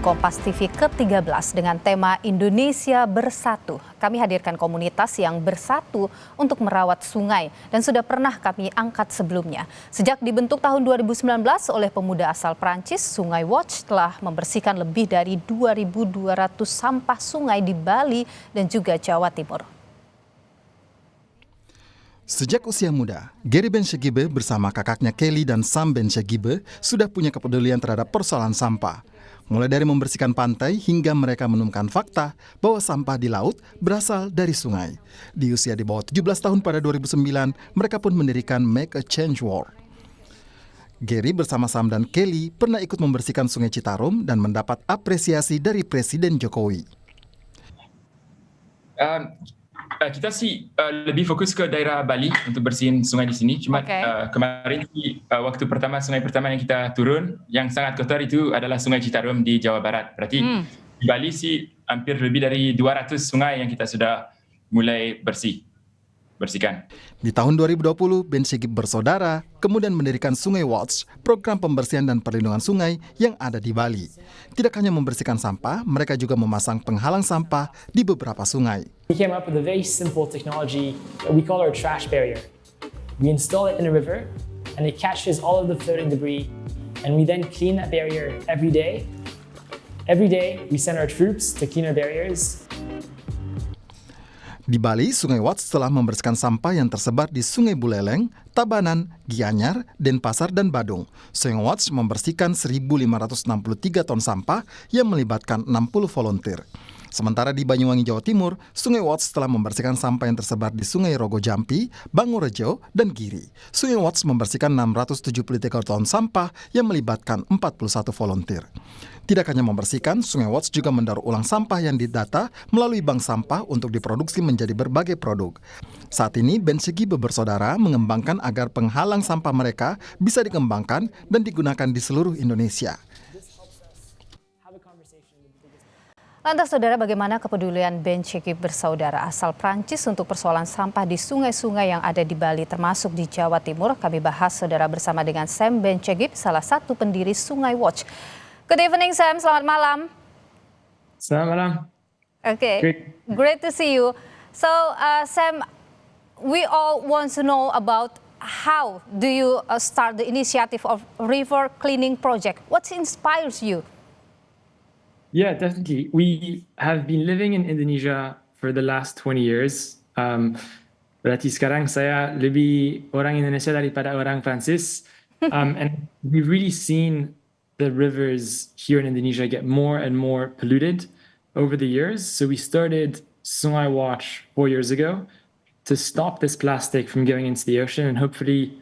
Kompas TV ke-13 dengan tema Indonesia Bersatu. Kami hadirkan komunitas yang bersatu untuk merawat sungai dan sudah pernah kami angkat sebelumnya. Sejak dibentuk tahun 2019 oleh pemuda asal Prancis, Sungai Watch telah membersihkan lebih dari 2.200 sampah sungai di Bali dan juga Jawa Timur. Sejak usia muda, Gary Benshegibe bersama kakaknya Kelly dan Sam Benshegibe sudah punya kepedulian terhadap persoalan sampah. Mulai dari membersihkan pantai hingga mereka menemukan fakta bahwa sampah di laut berasal dari sungai. Di usia di bawah 17 tahun pada 2009, mereka pun mendirikan Make a Change War. Gary bersama Sam dan Kelly pernah ikut membersihkan Sungai Citarum dan mendapat apresiasi dari Presiden Jokowi. Kita sih lebih fokus ke daerah Bali untuk bersihin sungai di sini. Cuma kemarin waktu pertama, sungai pertama yang kita turun yang sangat kotor itu adalah Sungai Citarum di Jawa Barat. Berarti di Bali sih hampir lebih dari 200 sungai yang kita sudah mulai bersihkan. Di tahun 2020, Benshegibe bersaudara kemudian mendirikan Sungai Watch, program pembersihan dan perlindungan sungai yang ada di Bali. Tidak hanya membersihkan sampah, mereka juga memasang penghalang sampah di beberapa sungai. We came up with a very simple technology that we call our trash barrier. We install it in a river and it catches all of the floating debris, and we then clean that barrier every day. Every day we send our troops to clean our barriers. Di Bali, Sungai Watch telah membersihkan sampah yang tersebar di Sungai Buleleng, Tabanan, Gianyar, Denpasar, dan Badung. Sungai Watch membersihkan 1.563 ton sampah yang melibatkan 60 volunteer. Sementara di Banyuwangi, Jawa Timur, Sungai Watch telah membersihkan sampah yang tersebar di Sungai Rogo Jampi, Bangurejo, dan Giri. Sungai Watch membersihkan 673 ton sampah yang melibatkan 41 volunteer. Tidak hanya membersihkan, Sungai Watch juga mendaur ulang sampah yang didata melalui bank sampah untuk diproduksi menjadi berbagai produk. Saat ini, Benshegibe bersaudara mengembangkan agar penghalang sampah mereka bisa dikembangkan dan digunakan di seluruh Indonesia. Lantas saudara, bagaimana kepedulian Benshegibe bersaudara asal Prancis untuk persoalan sampah di sungai-sungai yang ada di Bali termasuk di Jawa Timur? Kami bahas saudara bersama dengan Sam Benshegibe, salah satu pendiri Sungai Watch. Good evening Sam, selamat malam. Selamat malam. Great to see you. So Sam, we all want to know about how do you start the initiative of River Cleaning Project? What inspires you? Yeah, definitely. We have been living in Indonesia for the last 20 years. Berarti sekarang saya lebih orang Indonesia daripada orang Prancis. And we've really seen the rivers here in Indonesia get more and more polluted over the years. So we started Sungai Watch 4 years ago to stop this plastic from going into the ocean and hopefully,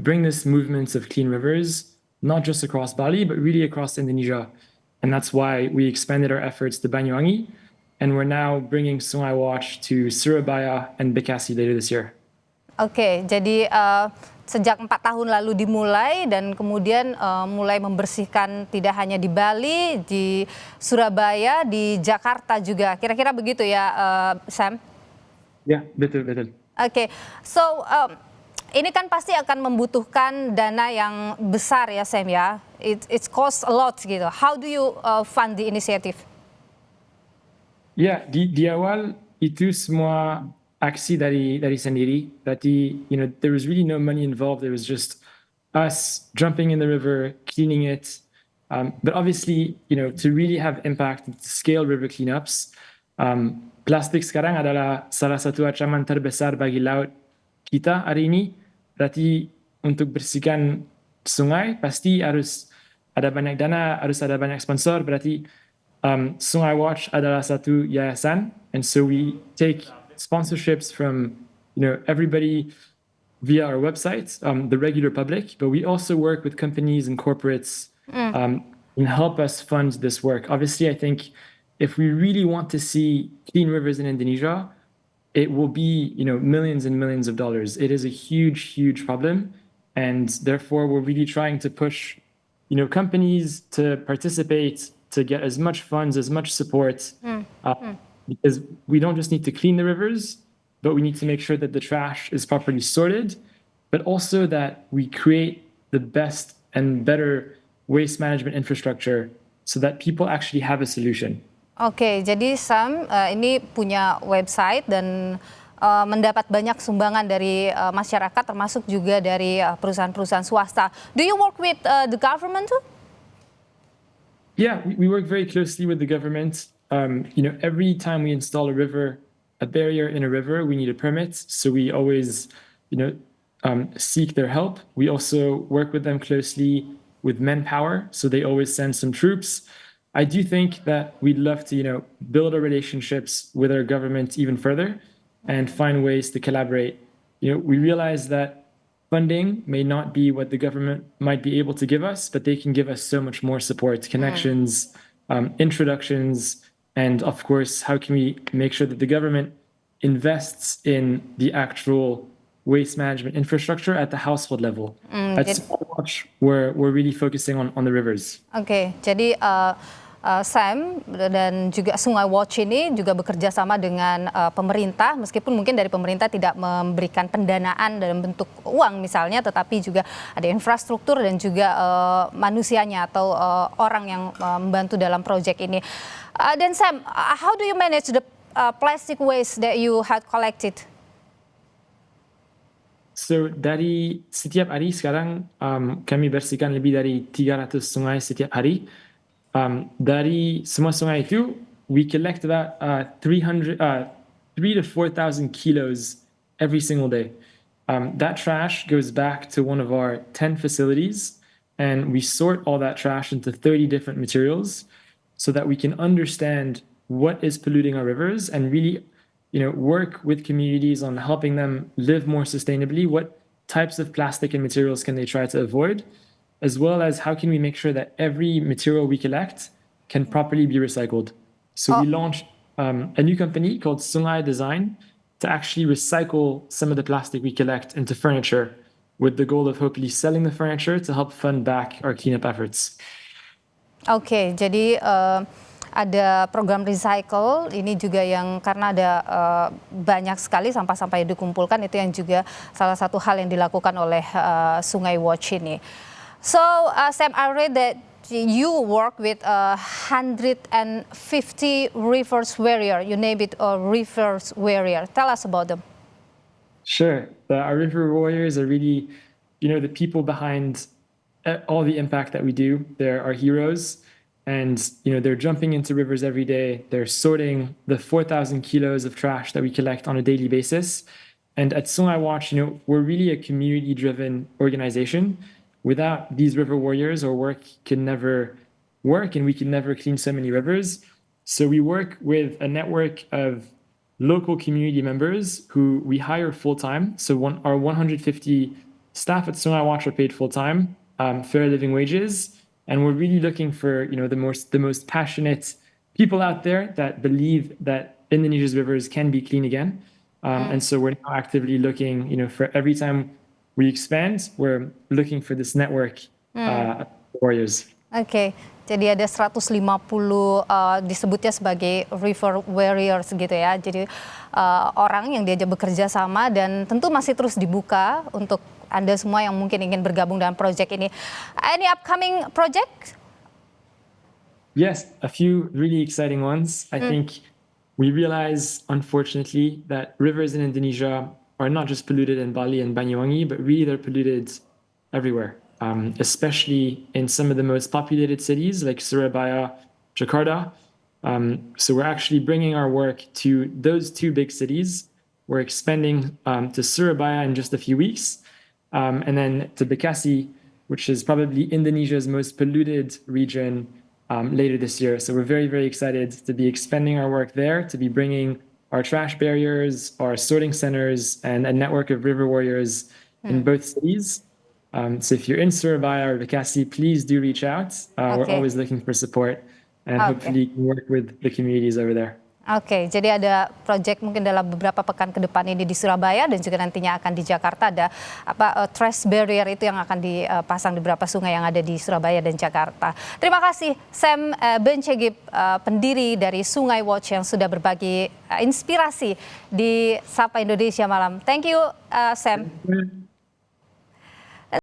bring this movement of clean rivers, not just across Bali, but really across Indonesia. And that's why we expanded our efforts to Banyuwangi, and we're now bringing Sungai Watch to Surabaya and Bekasi later this year. Jadi sejak 4 tahun lalu dimulai dan kemudian mulai membersihkan tidak hanya di Bali, di Surabaya, di Jakarta juga. Kira-kira begitu ya, Sam? Ya, betul. So ini kan pasti akan membutuhkan dana yang besar ya, Sam ya. It costs a lot gitu. How do you fund the initiative? Ya, di awal itu semua aksi dari sendiri. Berarti, there was really no money involved. It was just us jumping in the river, cleaning it. But obviously, to really have impact, to scale river cleanups, plastik sekarang adalah salah satu ancaman terbesar bagi laut kita hari ini. Berarti untuk bersihkan sungai pasti harus ada banyak dana, harus ada banyak sponsor. Berarti Sungai Watch adalah satu yayasan, and so we take sponsorships from everybody via our website, the regular public, but we also work with companies and corporates and help us fund this work. Obviously, I think if we really want to see clean rivers in Indonesia, it will be, millions and millions of dollars. It is a huge, huge problem. And therefore, we're really trying to push, companies to participate, to get as much funds, as much support. Because we don't just need to clean the rivers, but we need to make sure that the trash is properly sorted, but also that we create the best and better waste management infrastructure so that people actually have a solution. Oke, jadi Sam ini punya website dan mendapat banyak sumbangan dari masyarakat termasuk juga dari perusahaan-perusahaan swasta. Do you work with the government too? Yeah, we work very closely with the government. Every time we install a barrier in a river, we need a permit. So we always, seek their help. We also work with them closely with manpower. So they always send some troops. I do think that we'd love to, build our relationships with our government even further and find ways to collaborate. We realize that funding may not be what the government might be able to give us, but they can give us so much more support, connections, introductions, and of course, how can we make sure that the government invests in the actual waste management infrastructure at the household level? At Sumaiwatch, we're really focusing on the rivers. Oke, jadi Sam dan juga Sumaiwatch ini juga bekerja sama dengan pemerintah, meskipun mungkin dari pemerintah tidak memberikan pendanaan dalam bentuk uang misalnya, tetapi juga ada infrastruktur dan juga manusianya atau orang yang membantu dalam proyek ini. Dan Sam, how do you manage the plastic waste that you had collected? So dari setiap hari sekarang kami bersihkan lebih dari 300 sungai setiap hari. Dari semua sungai itu, we collect about 3 to 4,000 kilos every single day. That trash goes back to one of our 10 facilities, and we sort all that trash into 30 different materials so that we can understand what is polluting our rivers and really work with communities on helping them live more sustainably. What types of plastic and materials can they try to avoid? As well as how can we make sure that every material we collect can properly be recycled. So we launched a new company called Sungai Design to actually recycle some of the plastic we collect into furniture with the goal of hopefully selling the furniture to help fund back our cleanup efforts. Oke, jadi ada program recycle ini juga yang karena ada banyak sekali sampah-sampah yang dikumpulkan, itu yang juga salah satu hal yang dilakukan oleh Sumaiwatch ini. So, Sam, I read that you work with 150 rivers warrior. You name it a rivers warrior. Tell us about them. Sure. Our river warriors are really, the people behind all the impact that we do. They're our heroes. And, they're jumping into rivers every day. They're sorting the 4,000 kilos of trash that we collect on a daily basis. And at Sumaiwatch, we're really a community-driven organization. Without these river warriors, our work can never work and we can never clean so many rivers. So we work with a network of local community members who we hire full-time. So our 150 staff at Sumaiwatch are paid full-time, fair living wages. And we're really looking for, the most passionate people out there that believe that Indonesia's rivers can be clean again. And so we're now actively looking, for every time we expand, we're looking for this network warriors. Oke, jadi ada 150 disebutnya sebagai river warriors gitu ya. Jadi orang yang diajak bekerja sama dan tentu masih terus dibuka untuk Anda semua yang mungkin ingin bergabung dalam proyek ini. Any upcoming project? Yes, a few really exciting ones. I think we realize, unfortunately, that rivers in Indonesia are not just polluted in Bali and Banyuwangi, but really they're polluted everywhere, especially in some of the most populated cities like Surabaya, Jakarta. So we're actually bringing our work to those two big cities. We're expanding to Surabaya in just a few weeks, and then to Bekasi, which is probably Indonesia's most polluted region, later this year. So we're very, very excited to be expanding our work there, to be bringing our trash barriers, our sorting centers, and a network of river warriors in both cities. So if you're in Surabaya or Bekasi, please do reach out. We're always looking for support and hopefully work with the communities over there. Oke, jadi ada proyek mungkin dalam beberapa pekan ke depan ini di Surabaya dan juga nantinya akan di Jakarta ada trash barrier itu yang akan dipasang di beberapa sungai yang ada di Surabaya dan Jakarta. Terima kasih Sam Bencegip, pendiri dari Sumaiwatch yang sudah berbagi inspirasi di Sapa Indonesia Malam. Thank you Sam.